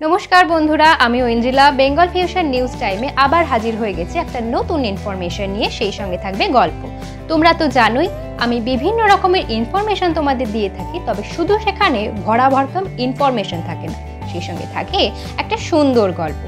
नमस्कार बंधुरा आमी ओइंद्रिला बेंगल फ्यूशन निউজ टाइमे आबार हाजिर हो गेছি একটা নতুন ইনফরমেশন নিয়ে সেই সঙ্গে থাকবে গল্প। তোমরা তো জানোই আমি বিভিন্ন রকমের ইনফরমেশন তোমাদের দিয়ে থাকি, তবে শুধু সেখানে ভরা ভরকম ইনফরমেশন থাকে না, সেই সঙ্গে থাকে একটা সুন্দর গল্প।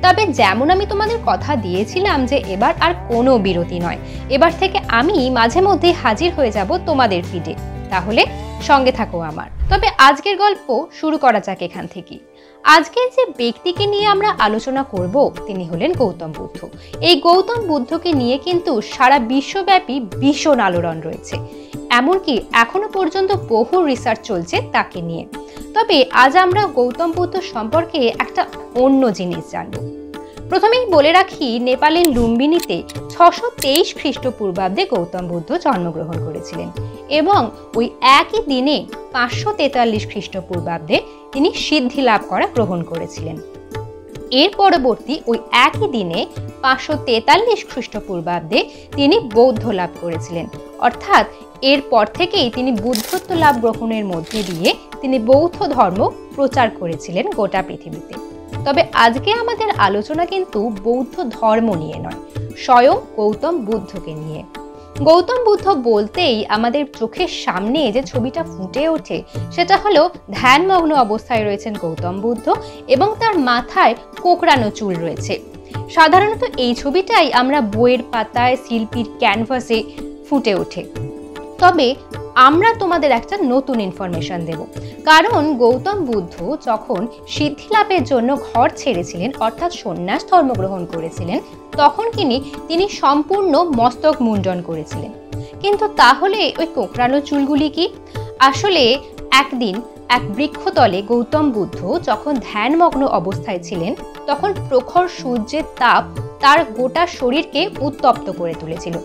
তবে যেমন আমি তোমাদের কথা দিয়েছিলাম যে এবার আর কোনো বিরতি নয়, এবার থেকে আমি মাঝে মধ্যে হাজির হয়ে যাব তোমাদের ফিডে, তাহলে সঙ্গে থাকো আমার। তবে আজকের গল্প শুরু করা যাক এখান থেকে। আজকে যে ব্যক্তিকে নিয়ে আমরা আলোচনা করব তিনি হলেন গৌতম বুদ্ধ। এই গৌতম বুদ্ধকে নিয়ে কিন্তু সারা বিশ্বব্যাপী ভীষণ আলোড়ন রয়েছে, এমনকি এখনো পর্যন্ত বহু রিসার্চ চলছে তাকে নিয়ে। তবে আজ আমরা গৌতম বুদ্ধ সম্পর্কে একটা অন্য জিনিস জানব। প্রথমেই বলে রাখি, নেপালের লুম্বিনীতে 623 খ্রিস্টপূর্বাব্দে গৌতম বুদ্ধ জন্মগ্রহণ করেছিলেন এবং ওই একই দিনে 543 খ্রিস্টপূর্বাব্দে তিনি সিদ্ধি লাভ করা গ্রহণ করেছিলেন। এর পরবর্তী ওই একই দিনে 543 খ্রিস্টপূর্বাব্দে তিনি বৌদ্ধ লাভ করেছিলেন, অর্থাৎ এরপর থেকেই তিনি বুদ্ধত্ব লাভ গ্রহণের মধ্যে দিয়ে তিনি বৌদ্ধ ধর্ম প্রচার করেছিলেন গোটা পৃথিবীতে। তবে আজকে আমাদের আলোচনা কিন্তু বৌদ্ধ ধর্ম নিয়ে নয়, স্বয়ং গৌতম বুদ্ধকে নিয়ে। গৌতম বুদ্ধ বলতেই আমাদের চোখের সামনে যে ছবিটা ফুটে ওঠে সেটা হলো ধ্যানমগ্ন অবস্থায় রয়েছেন গৌতম বুদ্ধ এবং তার মাথায় কোঁকড়ানো চুল রয়েছে। সাধারণত এই ছবিটাই আমরা বইয়ের পাতায়, শিল্পীর ক্যানভাসে ফুটে ওঠে। তবে আমরা তোমাদের একটা নতুন ইনফরমেশন দেব, কারণ গৌতম বুদ্ধ যখন সিদ্ধি লাভের জন্য ঘর ছেড়েছিলেন, অর্থাৎ সন্ন্যাস ধর্ম গ্রহণ করেছিলেন, তখন তিনি সম্পূর্ণ মস্তক মুন্ডন করেছিলেন। কিন্তু তাহলে ওই কোঁকড়ানো চুলগুলি কি? আসলে একদিন এক বৃক্ষতলে গৌতম বুদ্ধ যখন ধ্যানমগ্ন অবস্থায় ছিলেন, তখন প্রখর সূর্যের তাপ তার গোটা শরীরকে উত্তপ্ত করে তুলেছিল।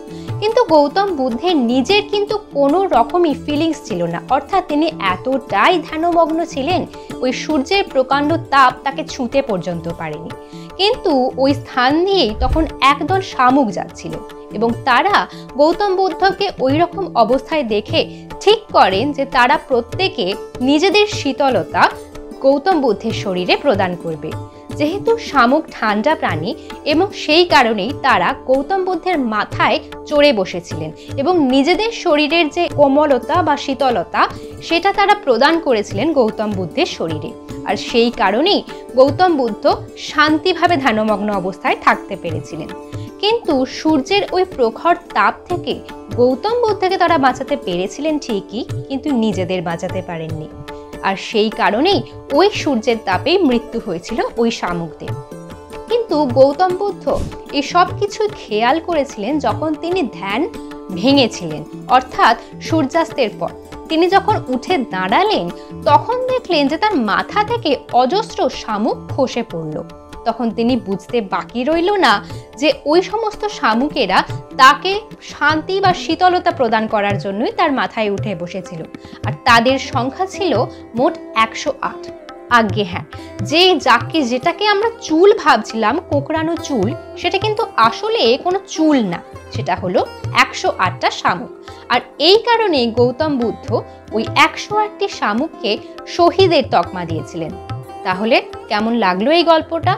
কিন্তু গৌতম বুদ্ধের নিজের কিন্তু কোনো রকমই ফিলিংস ছিল না, অর্থাৎ তিনি এতটাই ধ্যানমগ্ন ছিলেন ওই সূর্যের প্রকাণ্ড তাপ তাকে ছুঁতে পর্যন্ত পারেনি। কিন্তু ওই স্থান দিয়েই তখন একদল শামুক যাচ্ছিল এবং তারা গৌতম বুদ্ধকে ওই রকম অবস্থায় দেখে ঠিক করেন যে তারা প্রত্যেকে নিজেদের শীতলতা গৌতম বুদ্ধের শরীরে প্রদান করবে। যেহেতু শামুক ঠান্ডা প্রাণী এবং সেই কারণেই তারা গৌতম বুদ্ধের মাথায় চড়ে বসেছিলেন এবং নিজেদের শরীরের যে কোমলতা বা শীতলতা সেটা তারা প্রদান করেছিলেন গৌতম বুদ্ধের শরীরে। আর সেই কারণেই গৌতম বুদ্ধ শান্তিভাবে ধ্যানমগ্ন অবস্থায় থাকতে পেরেছিলেন। কিন্তু সূর্যের ওই প্রখর তাপ থেকে গৌতম বুদ্ধকে তারা বাঁচাতে পেরেছিলেন ঠিকই, কিন্তু নিজেদের বাঁচাতে পারেননি। আর সেই কারণেই ওই সূর্যের তাপেই মৃত্যু হয়েছিল ওই শামুকদের। কিন্তু গৌতম বুদ্ধ এই সব কিছু খেয়াল করেছিলেন যখন তিনি ধ্যান ভেঙেছিলেন, অর্থাৎ সূর্যাস্তের পর তিনি যখন উঠে দাঁড়ালেন তখন দেখলেন যে তার মাথা থেকে অজস্র শামুক খসে পড়ল। তখন তিনি বুঝতে বাকি রইল না যে ওই সমস্ত শামুকেরা তাকে শান্তি বা শীতলতা প্রদান করার জন্যই তার মাথায় উঠে বসেছিল। আর তাদের সংখ্যা ছিল মোট 108। আজ্ঞে হ্যাঁ, যেটাকে আমরা চুল ভাবছিলাম, কোঁকড়ানো চুল, সেটা কিন্তু আসলে কোনো চুল না, সেটা হলো 108টা শামুক। আর এই কারণে গৌতম বুদ্ধ ওই 108টি শামুককে শহীদের তকমা দিয়েছিলেন। তাহলে কেমন লাগলো এই গল্পটা?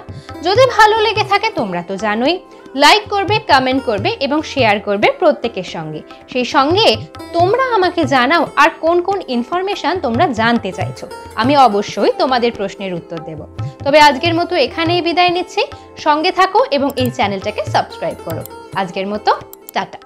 যদি ভালো লেগে থাকে তোমরা তো জানোই, লাইক করবে, কমেন্ট করবে এবং শেয়ার করবে প্রত্যেকের সঙ্গে। সেই সঙ্গে তোমরা আমাকে জানাও আর কোন কোন ইনফরমেশন তোমরা জানতে চাইছো, আমি অবশ্যই তোমাদের প্রশ্নের উত্তর দেব। তবে আজকের মতো এখানেই বিদায় নিচ্ছি, সঙ্গে থাকো এবং এই চ্যানেলটাকে সাবস্ক্রাইব করো। আজকের মতো টাটা।